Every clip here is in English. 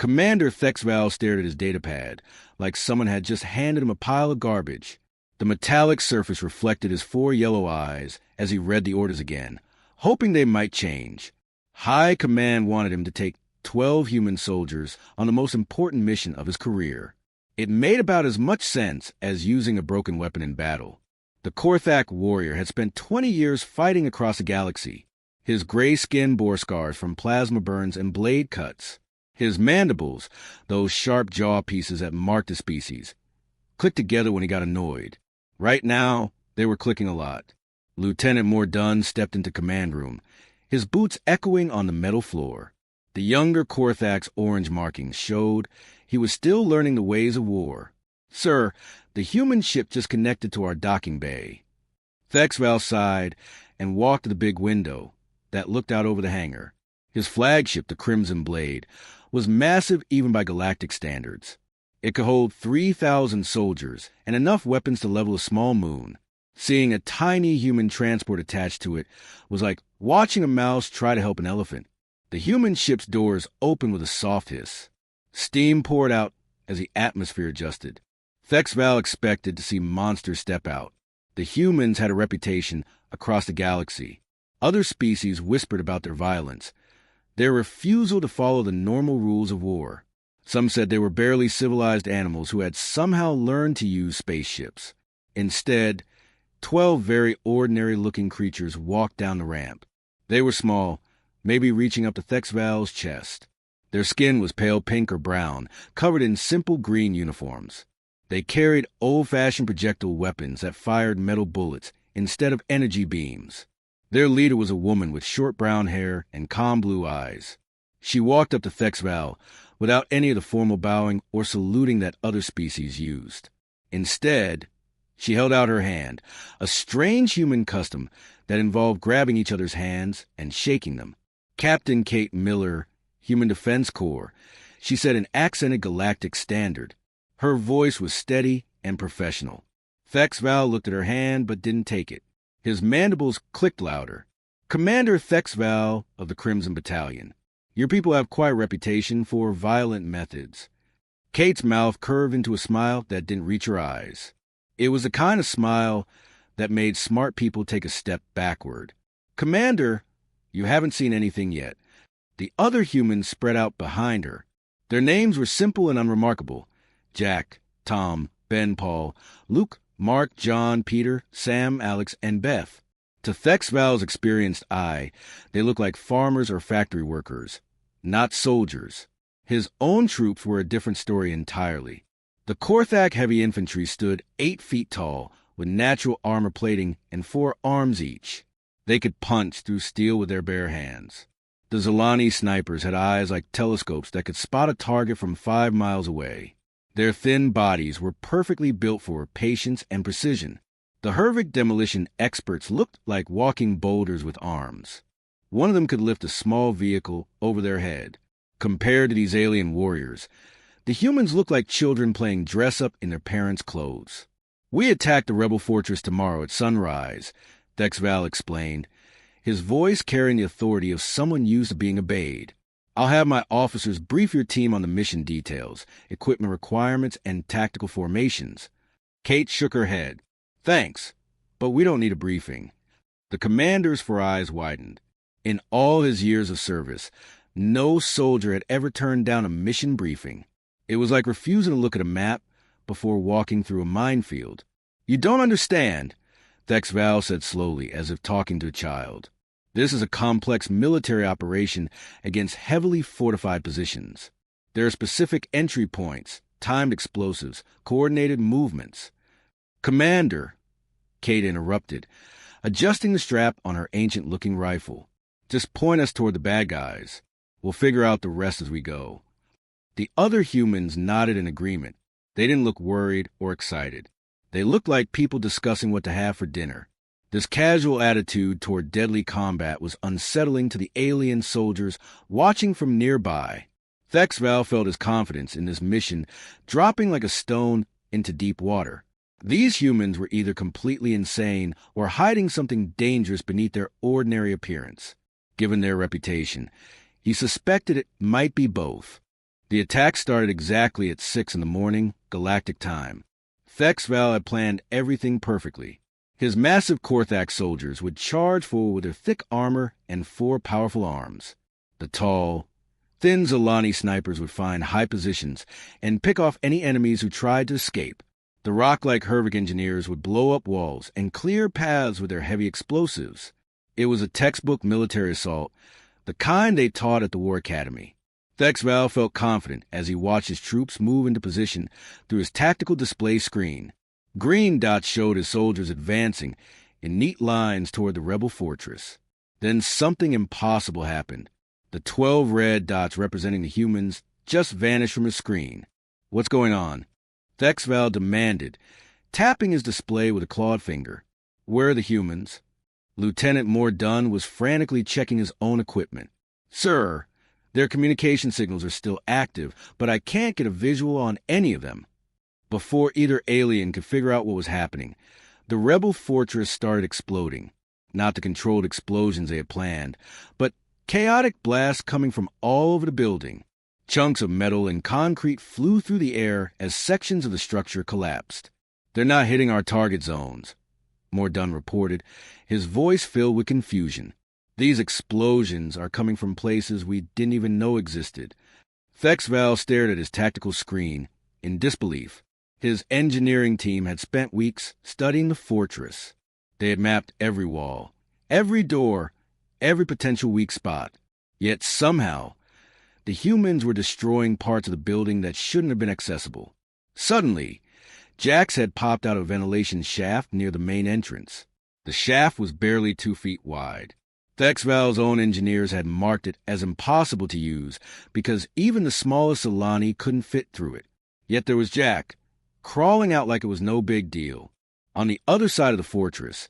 Commander Thexval stared at his datapad, like someone had just handed him a pile of garbage. The metallic surface reflected his 4 yellow eyes as he read the orders again, hoping they might change. High Command wanted him to take 12 human soldiers on the most important mission of his career. It made about as much sense as using a broken weapon in battle. The Korthak warrior had spent 20 years fighting across the galaxy. His gray skin bore scars from plasma burns and blade cuts. His mandibles, those sharp jaw pieces that marked his species, clicked together when he got annoyed. Right now, they were clicking a lot. Lieutenant Mordun stepped into command room, his boots echoing on the metal floor. The younger Korthak's orange markings showed he was still learning the ways of war. "Sir, the human ship just connected to our docking bay." Thexval sighed and walked to the big window that looked out over the hangar. His flagship, the Crimson Blade, was massive even by galactic standards. It could hold 3,000 soldiers and enough weapons to level a small moon. Seeing a tiny human transport attached to it was like watching a mouse try to help an elephant. The human ship's doors opened with a soft hiss. Steam poured out as the atmosphere adjusted. Thexval expected to see monsters step out. The humans had a reputation across the galaxy. Other species whispered about their violence, their refusal to follow the normal rules of war. Some said they were barely civilized animals who had somehow learned to use spaceships. Instead, 12 very ordinary-looking creatures walked down the ramp. They were small, maybe reaching up to Thexval's chest. Their skin was pale pink or brown, covered in simple green uniforms. They carried old-fashioned projectile weapons that fired metal bullets instead of energy beams. Their leader was a woman with short brown hair and calm blue eyes. She walked up to Thexval without any of the formal bowing or saluting that other species used. Instead, she held out her hand, a strange human custom that involved grabbing each other's hands and shaking them. "Captain Kate Miller, Human Defense Corps," she said in accented galactic standard. Her voice was steady and professional. Thexval looked at her hand but didn't take it. His mandibles clicked louder. "Commander Thexval of the Crimson Battalion. Your people have quite a reputation for violent methods." Kate's mouth curved into a smile that didn't reach her eyes. It was the kind of smile that made smart people take a step backward. "Commander, you haven't seen anything yet." The other humans spread out behind her. Their names were simple and unremarkable: Jack, Tom, Ben, Paul, Luke, Mark, John, Peter, Sam, Alex, and Beth. To Thexval's experienced eye, they looked like farmers or factory workers, not soldiers. His own troops were a different story entirely. The Korthak heavy infantry stood 8 feet tall, with natural armor plating and 4 arms each. They could punch through steel with their bare hands. The Zolani snipers had eyes like telescopes that could spot a target from 5 miles away. Their thin bodies were perfectly built for patience and precision. The Hervik demolition experts looked like walking boulders with arms. One of them could lift a small vehicle over their head. Compared to these alien warriors, the humans looked like children playing dress-up in their parents' clothes. "We attack the rebel fortress tomorrow at sunrise," Thexval explained, his voice carrying the authority of someone used to being obeyed. "I'll have my officers brief your team on the mission details, equipment requirements, and tactical formations." Kate shook her head. "Thanks, but we don't need a briefing." The commander's 4 eyes widened. In all his years of service, no soldier had ever turned down a mission briefing. It was like refusing to look at a map before walking through a minefield. "You don't understand," Thexval said slowly, as if talking to a child. "This is a complex military operation against heavily fortified positions. There are specific entry points, timed explosives, coordinated movements." "Commander," Kate interrupted, adjusting the strap on her ancient-looking rifle, "just point us toward the bad guys. We'll figure out the rest as we go." The other humans nodded in agreement. They didn't look worried or excited. They looked like people discussing what to have for dinner. This casual attitude toward deadly combat was unsettling to the alien soldiers watching from nearby. Thexval felt his confidence in this mission dropping like a stone into deep water. These humans were either completely insane or hiding something dangerous beneath their ordinary appearance. Given their reputation, he suspected it might be both. The attack started exactly at 6 in the morning, Galactic time. Thexval had planned everything perfectly. His massive Korthak soldiers would charge forward with their thick armor and 4 powerful arms. The tall, thin Zolani snipers would find high positions and pick off any enemies who tried to escape. The rock-like Hervik engineers would blow up walls and clear paths with their heavy explosives. It was a textbook military assault, the kind they taught at the War Academy. Thexval felt confident as he watched his troops move into position through his tactical display screen. Green dots showed his soldiers advancing in neat lines toward the rebel fortress. Then something impossible happened. The 12 red dots representing the humans just vanished from his screen. "What's going on?" Thexval demanded, tapping his display with a clawed finger. "Where are the humans?" Lieutenant Mordun was frantically checking his own equipment. "Sir, their communication signals are still active, but I can't get a visual on any of them." Before either alien could figure out what was happening, the rebel fortress started exploding. Not the controlled explosions they had planned, but chaotic blasts coming from all over the building. Chunks of metal and concrete flew through the air as sections of the structure collapsed. "They're not hitting our target zones," Mordun reported, his voice filled with confusion. "These explosions are coming from places we didn't even know existed." Thexval stared at his tactical screen in disbelief. His engineering team had spent weeks studying the fortress. They had mapped every wall, every door, every potential weak spot. Yet somehow, the humans were destroying parts of the building that shouldn't have been accessible. Suddenly, Jack's head popped out of a ventilation shaft near the main entrance. The shaft was barely 2 feet wide. Thexval's own engineers had marked it as impossible to use because even the smallest Alani couldn't fit through it. Yet there was Jack, crawling out like it was no big deal. On the other side of the fortress,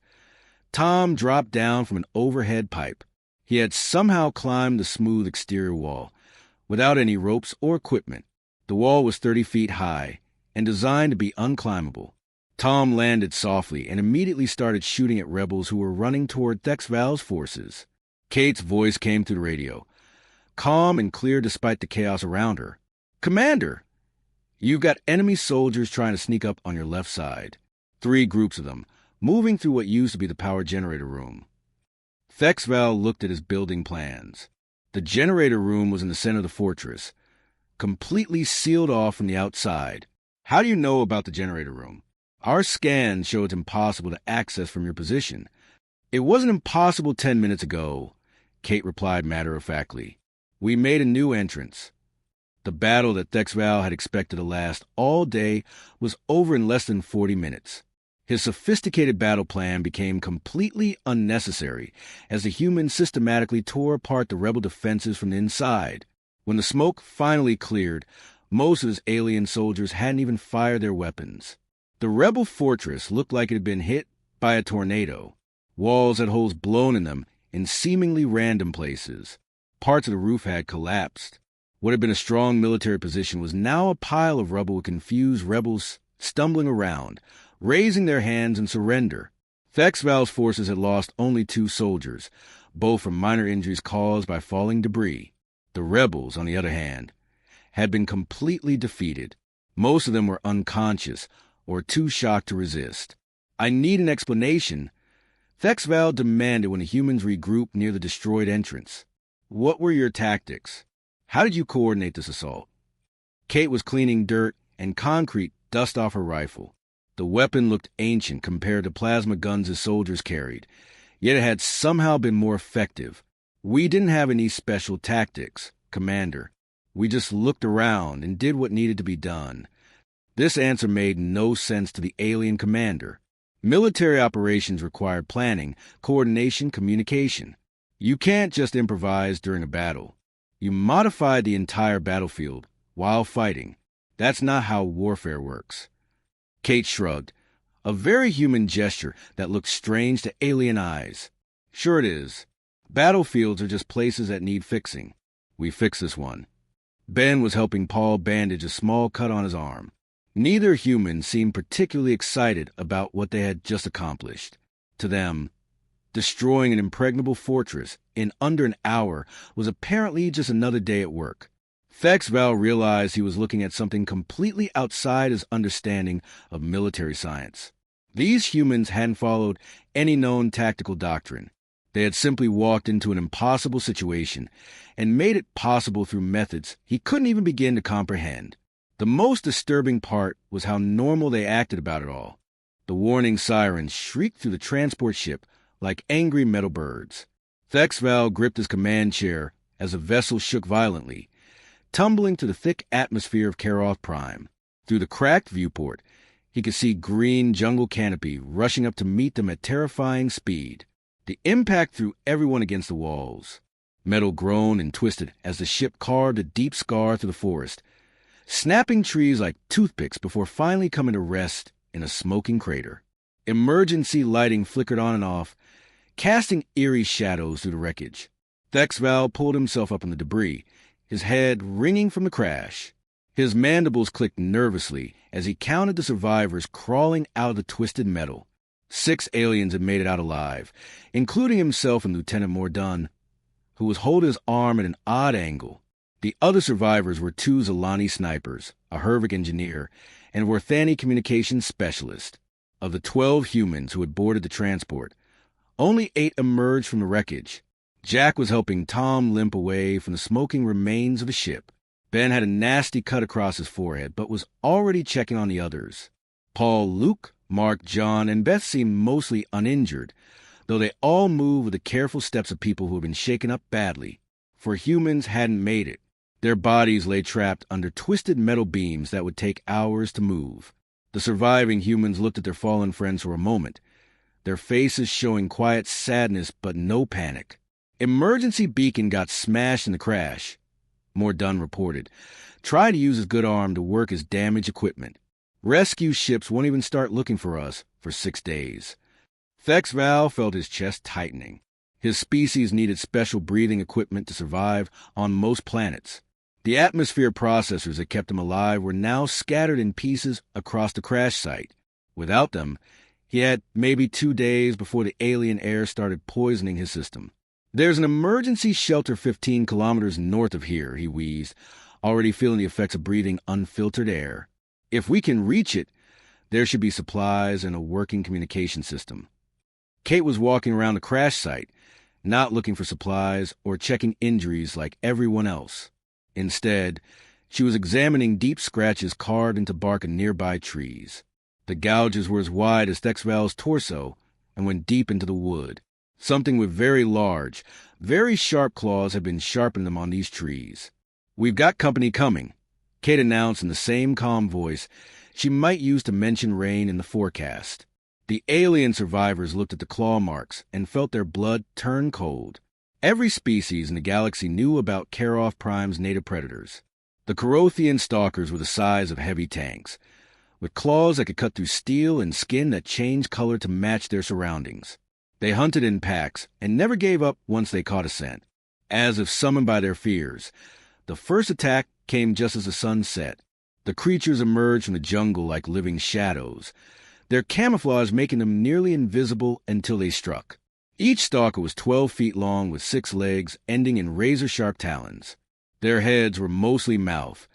Tom dropped down from an overhead pipe. He had somehow climbed the smooth exterior wall, without any ropes or equipment. The wall was 30 feet high and designed to be unclimbable. Tom landed softly and immediately started shooting at rebels who were running toward Thexval's forces. Kate's voice came through the radio, calm and clear despite the chaos around her. "Commander, you've got enemy soldiers trying to sneak up on your left side. 3 groups of them, moving through what used to be the power generator room." Thexval looked at his building plans. The generator room was in the center of the fortress, completely sealed off from the outside. "How do you know about the generator room?" "Our scans show it's impossible to access from your position." "It wasn't impossible 10 minutes ago," Kate replied matter-of-factly. "We made a new entrance." The battle that Thexval had expected to last all day was over in less than 40 minutes. His sophisticated battle plan became completely unnecessary as the humans systematically tore apart the rebel defenses from the inside. When the smoke finally cleared, most of his alien soldiers hadn't even fired their weapons. The rebel fortress looked like it had been hit by a tornado. Walls had holes blown in them in seemingly random places. Parts of the roof had collapsed. What had been a strong military position was now a pile of rubble with confused rebels stumbling around, raising their hands in surrender. Thexval's forces had lost only 2 soldiers, both from minor injuries caused by falling debris. The rebels, on the other hand, had been completely defeated. Most of them were unconscious or too shocked to resist. "I need an explanation," Thexval demanded when the humans regrouped near the destroyed entrance. "What were your tactics? How did you coordinate this assault?" Kate was cleaning dirt and concrete dust off her rifle. The weapon looked ancient compared to plasma guns his soldiers carried, yet it had somehow been more effective. "We didn't have any special tactics, Commander. We just looked around and did what needed to be done." This answer made no sense to the alien commander. Military operations required planning, coordination, communication. You can't just improvise during a battle. You modify the entire battlefield while fighting. That's not how warfare works. Kate shrugged, a very human gesture that looked strange to alien eyes. "Sure it is. Battlefields are just places that need fixing. We fix this one." Ben was helping Paul bandage a small cut on his arm. Neither human seemed particularly excited about what they had just accomplished. To them, destroying an impregnable fortress in under an hour was apparently just another day at work. Thex Val realized he was looking at something completely outside his understanding of military science. These humans hadn't followed any known tactical doctrine. They had simply walked into an impossible situation and made it possible through methods he couldn't even begin to comprehend. The most disturbing part was how normal they acted about it all. The warning sirens shrieked through the transport ship like angry metal birds. Thex Val gripped his command chair as the vessel shook violently, tumbling to the thick atmosphere of Karoth Prime. Through the cracked viewport, he could see green jungle canopy rushing up to meet them at terrifying speed. The impact threw everyone against the walls. Metal groaned and twisted as the ship carved a deep scar through the forest, snapping trees like toothpicks before finally coming to rest in a smoking crater. Emergency lighting flickered on and off, casting eerie shadows through the wreckage. Thex Val pulled himself up in the debris, his head ringing from the crash. His mandibles clicked nervously as he counted the survivors crawling out of the twisted metal. 6 aliens had made it out alive, including himself and Lieutenant Mordun, who was holding his arm at an odd angle. The other survivors were 2 Zalani snipers, a Hervik engineer, and Vorthani communications specialist. Of the 12 humans who had boarded the transport, only 8 emerged from the wreckage. Jack was helping Tom limp away from the smoking remains of the ship. Ben had a nasty cut across his forehead, but was already checking on the others. Paul, Luke, Mark, John, and Beth seemed mostly uninjured, though they all moved with the careful steps of people who had been shaken up badly, for humans hadn't made it. Their bodies lay trapped under twisted metal beams that would take hours to move. The surviving humans looked at their fallen friends for a moment, their faces showing quiet sadness but no panic. Emergency beacon got smashed in the crash, Mordun reported. Try to use his good arm to work his damaged equipment. Rescue ships won't even start looking for us for 6 days. Thex Val felt his chest tightening. His species needed special breathing equipment to survive on most planets. The atmosphere processors that kept him alive were now scattered in pieces across the crash site. Without them, he had maybe 2 days before the alien air started poisoning his system. There's an emergency shelter 15 kilometers north of here, he wheezed, already feeling the effects of breathing unfiltered air. If we can reach it, there should be supplies and a working communication system. Kate was walking around the crash site, not looking for supplies or checking injuries like everyone else. Instead, she was examining deep scratches carved into bark of nearby trees. The gouges were as wide as Thex Val's torso and went deep into the wood. Something with very large, very sharp claws had been sharpening them on these trees. "We've got company coming," Kate announced in the same calm voice she might use to mention rain in the forecast. The alien survivors looked at the claw marks and felt their blood turn cold. Every species in the galaxy knew about Karoth Prime's native predators. The Karothian stalkers were the size of heavy tanks, with claws that could cut through steel and skin that changed color to match their surroundings. They hunted in packs and never gave up once they caught a scent. As if summoned by their fears, the first attack came just as the sun set. The creatures emerged from the jungle like living shadows, their camouflage making them nearly invisible until they struck. Each stalker was 12 feet long with 6 legs ending in razor-sharp talons. Their heads were mostly mouth,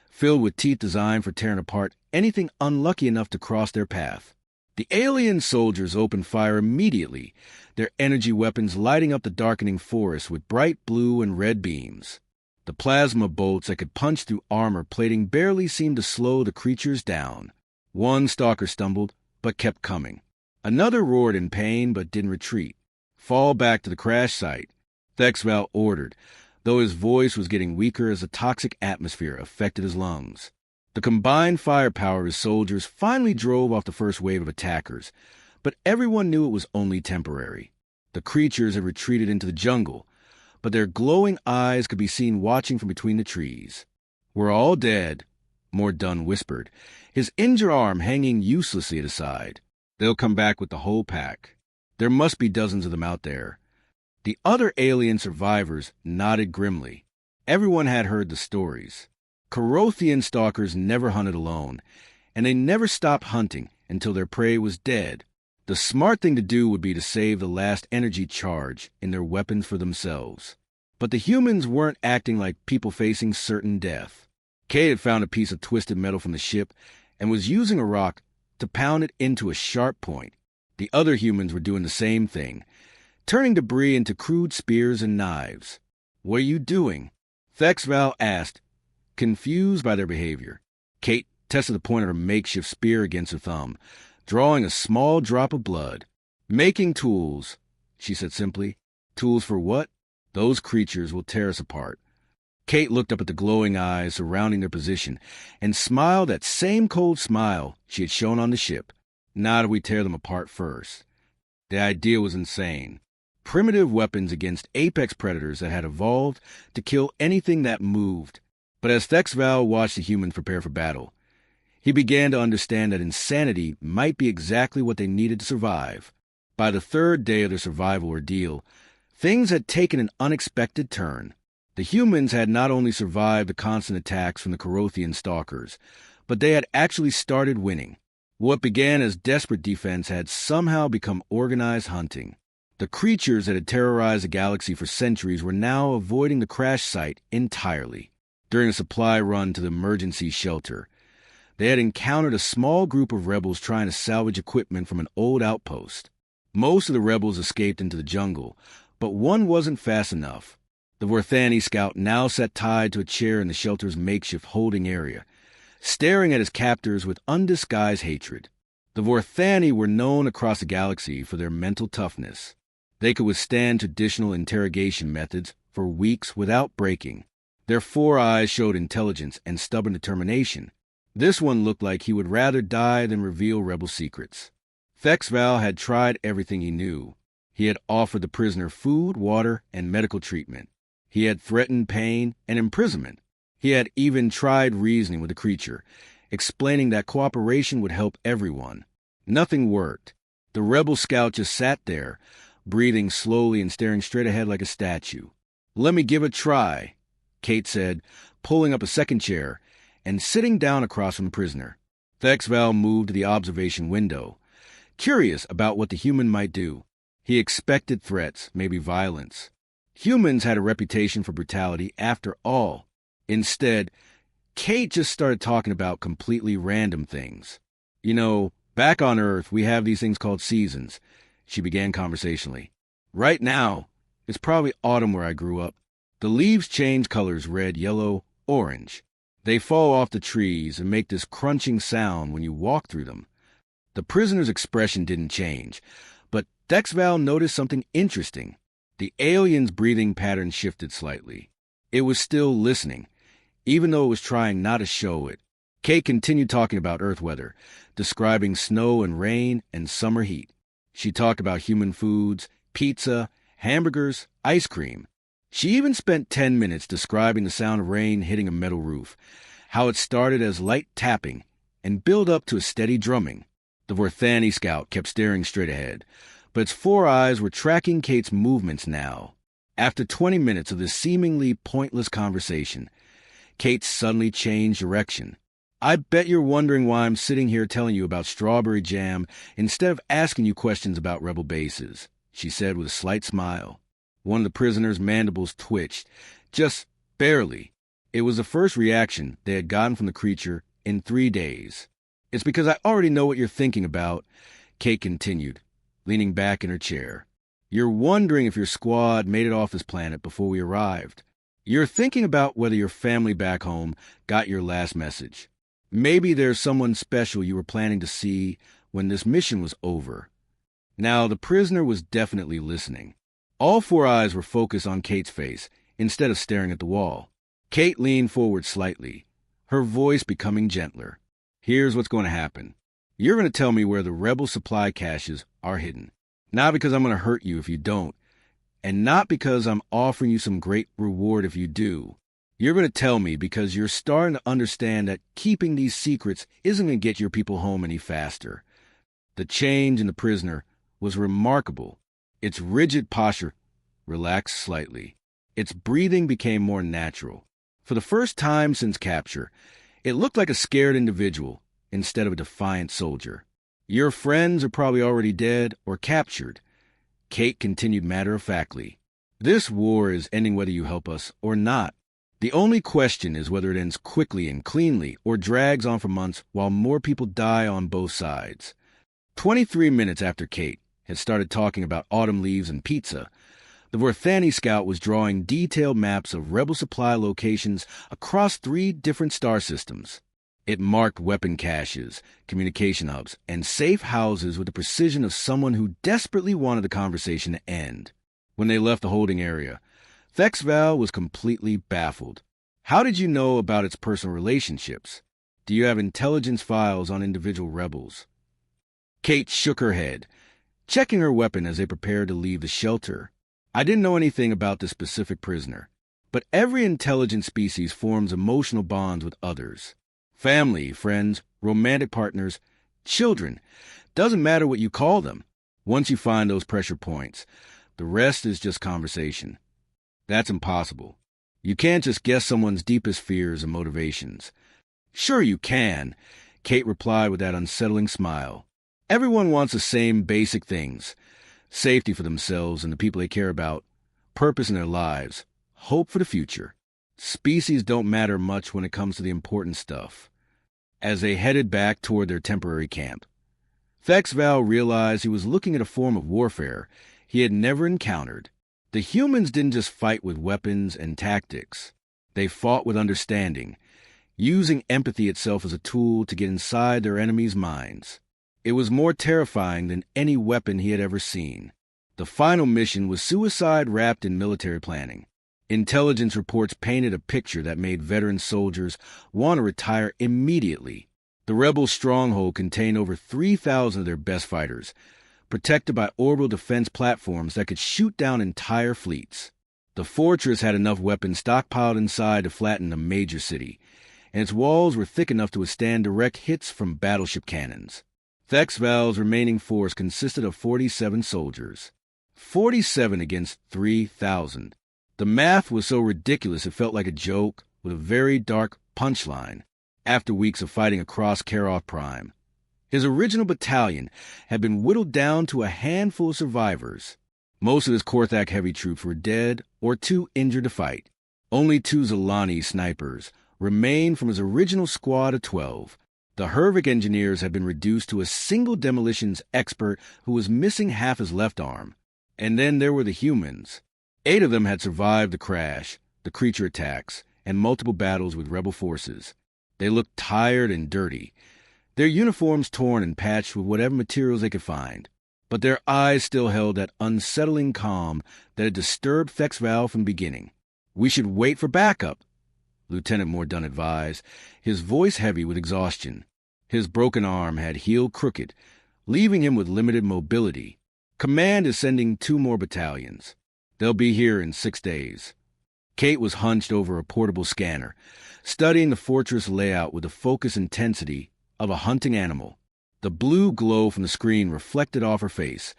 filled with teeth designed for tearing apart anything unlucky enough to cross their path. The alien soldiers opened fire immediately, their energy weapons lighting up the darkening forest with bright blue and red beams. The plasma bolts that could punch through armor plating barely seemed to slow the creatures down. One stalker stumbled, but kept coming. Another roared in pain, but didn't retreat. "Fall back to the crash site," Thex Val ordered, though his voice was getting weaker as the toxic atmosphere affected his lungs. The combined firepower of his soldiers finally drove off the first wave of attackers, but everyone knew it was only temporary. The creatures had retreated into the jungle, but their glowing eyes could be seen watching from between the trees. "We're all dead," Mordun whispered, his injured arm hanging uselessly at his side. "They'll come back with the whole pack. There must be dozens of them out there." The other alien survivors nodded grimly. Everyone had heard the stories. Karothian stalkers never hunted alone, and they never stopped hunting until their prey was dead. The smart thing to do would be to save the last energy charge in their weapons for themselves. But the humans weren't acting like people facing certain death. Kate had found a piece of twisted metal from the ship and was using a rock to pound it into a sharp point. The other humans were doing the same thing, turning debris into crude spears and knives. "What are you doing?" Thexval asked, confused by their behavior. Kate tested the point of her makeshift spear against her thumb, drawing a small drop of blood. "Making tools," she said simply. "Tools for what?" "Those creatures will tear us apart." Kate looked up at the glowing eyes surrounding their position and smiled that same cold smile she had shown on the ship. "Not if we tear them apart first." The idea was insane. Primitive weapons against apex predators that had evolved to kill anything that moved. But as Thexval watched the humans prepare for battle, he began to understand that insanity might be exactly what they needed to survive. By the third day of their survival ordeal, things had taken an unexpected turn. The humans had not only survived the constant attacks from the Corothian stalkers, but they had actually started winning. What began as desperate defense had somehow become organized hunting. The creatures that had terrorized the galaxy for centuries were now avoiding the crash site entirely. During a supply run to the emergency shelter, they had encountered a small group of rebels trying to salvage equipment from an old outpost. Most of the rebels escaped into the jungle, but one wasn't fast enough. The Vorthani scout now sat tied to a chair in the shelter's makeshift holding area, staring at his captors with undisguised hatred. The Vorthani were known across the galaxy for their mental toughness. They could withstand traditional interrogation methods for weeks without breaking. Their 4 eyes showed intelligence and stubborn determination. This one looked like he would rather die than reveal rebel secrets. Thexval had tried everything he knew. He had offered the prisoner food, water, and medical treatment. He had threatened pain and imprisonment. He had even tried reasoning with the creature, explaining that cooperation would help everyone. Nothing worked. The rebel scout just sat there, breathing slowly and staring straight ahead like a statue. "Let me give it a try," Kate said, pulling up a second chair and sitting down across from the prisoner. Thexval moved to the observation window, curious about what the human might do. He expected threats, maybe violence. Humans had a reputation for brutality after all. Instead, Kate just started talking about completely random things. "You know, back on Earth, we have these things called seasons," she began conversationally. "Right now, it's probably autumn where I grew up. The leaves change colors: red, yellow, orange. They fall off the trees and make this crunching sound when you walk through them." The prisoner's expression didn't change, but Thexval noticed something interesting. The alien's breathing pattern shifted slightly. It was still listening, even though it was trying not to show it. Kate continued talking about Earth weather, describing snow and rain and summer heat. She talked about human foods, pizza, hamburgers, ice cream. She even spent 10 minutes describing the sound of rain hitting a metal roof, how it started as light tapping and built up to a steady drumming. The Vorthani scout kept staring straight ahead, but its 4 eyes were tracking Kate's movements now. After 20 minutes of this seemingly pointless conversation, Kate suddenly changed direction. "I bet you're wondering why I'm sitting here telling you about strawberry jam instead of asking you questions about rebel bases," she said with a slight smile. One of the prisoner's mandibles twitched, just barely. It was the first reaction they had gotten from the creature in 3 days. "It's because I already know what you're thinking about," Kate continued, leaning back in her chair. "You're wondering if your squad made it off this planet before we arrived. You're thinking about whether your family back home got your last message. Maybe there's someone special you were planning to see when this mission was over." Now, the prisoner was definitely listening. All 4 eyes were focused on Kate's face instead of staring at the wall. Kate leaned forward slightly, her voice becoming gentler. "Here's what's going to happen. You're going to tell me where the rebel supply caches are hidden. Not because I'm going to hurt you if you don't, and not because I'm offering you some great reward if you do. You're going to tell me because you're starting to understand that keeping these secrets isn't going to get your people home any faster." The change in the prisoner was remarkable. Its rigid posture relaxed slightly. Its breathing became more natural. For the first time since capture, it looked like a scared individual instead of a defiant soldier. "Your friends are probably already dead or captured," Kate continued matter-of-factly. This war is ending whether you help us or not. The only question is whether it ends quickly and cleanly or drags on for months while more people die on both sides. 23 minutes after Kate had started talking about autumn leaves and pizza, the Vorthani scout was drawing detailed maps of rebel supply locations across 3 different star systems. It marked weapon caches, communication hubs, and safe houses with the precision of someone who desperately wanted the conversation to end. When they left the holding area, Thexval was completely baffled. How did you know about its personal relationships? Do you have intelligence files on individual rebels? Kate shook her head, checking her weapon as they prepared to leave the shelter. I didn't know anything about this specific prisoner, but every intelligent species forms emotional bonds with others. Family, friends, romantic partners, children. Doesn't matter what you call them. Once you find those pressure points, the rest is just conversation. That's impossible. You can't just guess someone's deepest fears and motivations. Sure you can, Kate replied with that unsettling smile. Everyone wants the same basic things. Safety for themselves and the people they care about, purpose in their lives, hope for the future. Species don't matter much when it comes to the important stuff. As they headed back toward their temporary camp, Thexval realized he was looking at a form of warfare he had never encountered. The humans didn't just fight with weapons and tactics. They fought with understanding, using empathy itself as a tool to get inside their enemies' minds. It was more terrifying than any weapon he had ever seen. The final mission was suicide wrapped in military planning. Intelligence reports painted a picture that made veteran soldiers want to retire immediately. The rebel stronghold contained over 3,000 of their best fighters, protected by orbital defense platforms that could shoot down entire fleets. The fortress had enough weapons stockpiled inside to flatten a major city, and its walls were thick enough to withstand direct hits from battleship cannons. Thexval's remaining force consisted of 47 soldiers. 47 against 3,000. The math was so ridiculous it felt like a joke with a very dark punchline. After weeks of fighting across Karoth Prime, his original battalion had been whittled down to a handful of survivors. Most of his Korthak heavy troops were dead or too injured to fight. Only 2 Zalani snipers remained from his original squad of 12. The Hervik engineers had been reduced to a single demolitions expert who was missing half his left arm. And then there were the humans. 8 of them had survived the crash, the creature attacks, and multiple battles with rebel forces. They looked tired and dirty, their uniforms torn and patched with whatever materials they could find. But their eyes still held that unsettling calm that had disturbed Thexval from the beginning. "We should wait for backup," Lieutenant Mordun advised, his voice heavy with exhaustion. His broken arm had healed crooked, leaving him with limited mobility. "Command is sending 2 more battalions. They'll be here in 6 days. Kate was hunched over a portable scanner, studying the fortress layout with the focused intensity of a hunting animal. The blue glow from the screen reflected off her face,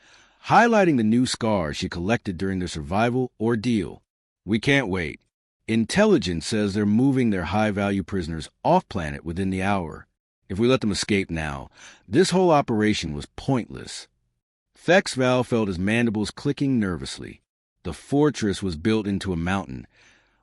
highlighting the new scars she collected during their survival ordeal. "We can't wait. Intelligence says they're moving their high-value prisoners off-planet within the hour. If we let them escape now, this whole operation was pointless." Thexval felt his mandibles clicking nervously. The fortress was built into a mountain,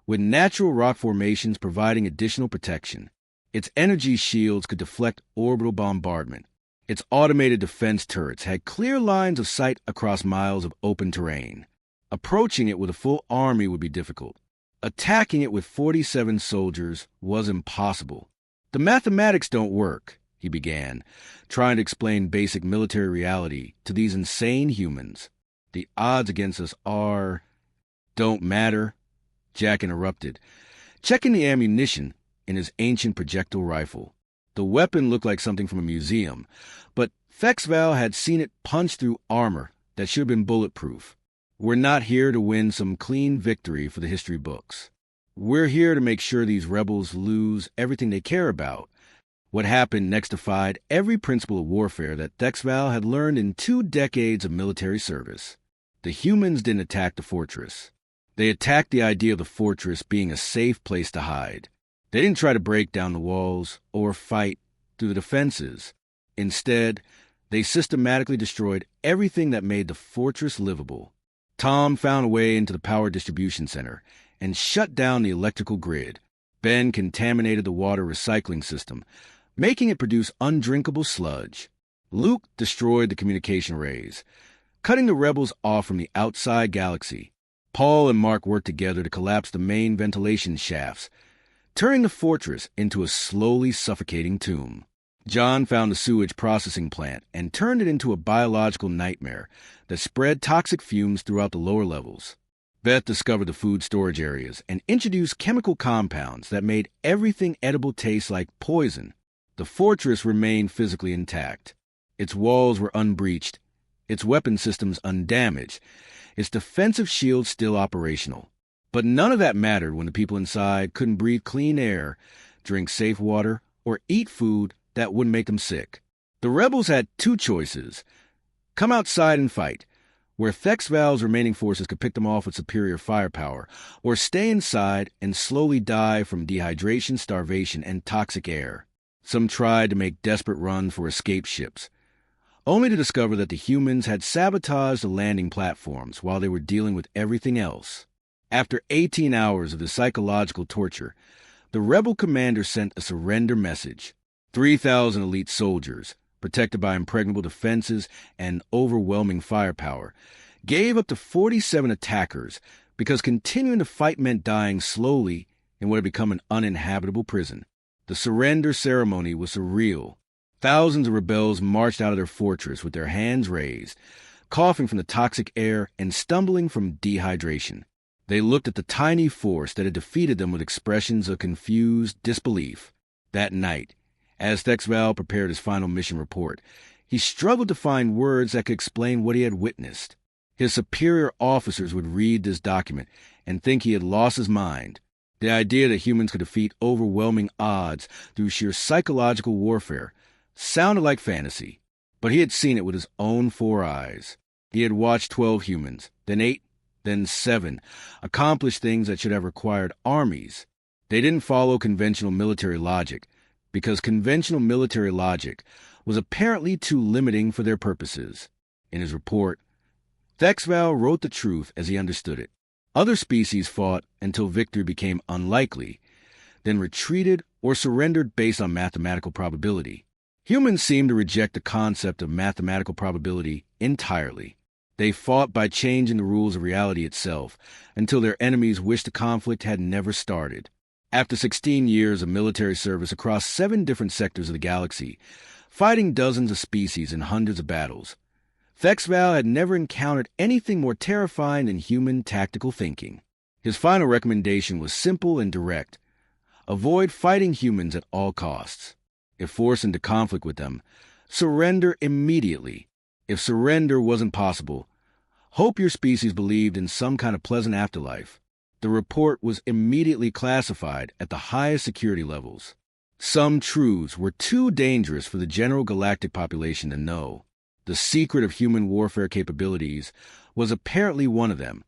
with natural rock formations providing additional protection. Its energy shields could deflect orbital bombardment. Its automated defense turrets had clear lines of sight across miles of open terrain. Approaching it with a full army would be difficult. Attacking it with 47 soldiers was impossible. "The mathematics don't work," he began, trying to explain basic military reality to these insane humans. "The odds against us don't matter," Jack interrupted, checking the ammunition in his ancient projectile rifle. The weapon looked like something from a museum, but Thexval had seen it punch through armor that should have been bulletproof. "We're not here to win some clean victory for the history books. We're here to make sure these rebels lose everything they care about." What happened next defied every principle of warfare that Thexval had learned in 2 decades of military service. The humans didn't attack the fortress. They attacked the idea of the fortress being a safe place to hide. They didn't try to break down the walls or fight through the defenses. Instead, they systematically destroyed everything that made the fortress livable. Tom found a way into the power distribution center and shut down the electrical grid. Ben contaminated the water recycling system, making it produce undrinkable sludge. Luke destroyed the communication rays, cutting the rebels off from the outside galaxy. Paul and Mark worked together to collapse the main ventilation shafts, turning the fortress into a slowly suffocating tomb. John found the sewage processing plant and turned it into a biological nightmare that spread toxic fumes throughout the lower levels. Beth discovered the food storage areas and introduced chemical compounds that made everything edible taste like poison. The fortress remained physically intact. Its walls were unbreached, its weapon systems undamaged, its defensive shields still operational. But none of that mattered when the people inside couldn't breathe clean air, drink safe water, or eat food that wouldn't make them sick. The rebels had two choices: come outside and fight, where Thexval's remaining forces could pick them off with superior firepower, or stay inside and slowly die from dehydration, starvation, and toxic air. Some tried to make desperate runs for escape ships, only to discover that the humans had sabotaged the landing platforms while they were dealing with everything else. After 18 hours of the psychological torture, the rebel commander sent a surrender message. 3,000 elite soldiers, protected by impregnable defenses and overwhelming firepower, gave up to 47 attackers because continuing to fight meant dying slowly in what had become an uninhabitable prison. The surrender ceremony was surreal. Thousands of rebels marched out of their fortress with their hands raised, coughing from the toxic air and stumbling from dehydration. They looked at the tiny force that had defeated them with expressions of confused disbelief. That night, as Thexval prepared his final mission report, he struggled to find words that could explain what he had witnessed. His superior officers would read this document and think he had lost his mind. The idea that humans could defeat overwhelming odds through sheer psychological warfare sounded like fantasy, but he had seen it with his own 4 eyes. He had watched 12 humans, then 8, then 7, accomplish things that should have required armies. They didn't follow conventional military logic, because conventional military logic was apparently too limiting for their purposes. In his report, Thexval wrote the truth as he understood it. Other species fought until victory became unlikely, then retreated or surrendered based on mathematical probability. Humans seemed to reject the concept of mathematical probability entirely. They fought by changing the rules of reality itself until their enemies wished the conflict had never started. After 16 years of military service across 7 different sectors of the galaxy, fighting dozens of species in hundreds of battles, Thexval had never encountered anything more terrifying than human tactical thinking. His final recommendation was simple and direct: avoid fighting humans at all costs. If forced into conflict with them, surrender immediately. If surrender wasn't possible, hope your species believed in some kind of pleasant afterlife. The report was immediately classified at the highest security levels. Some truths were too dangerous for the general galactic population to know. The secret of human warfare capabilities was apparently one of them.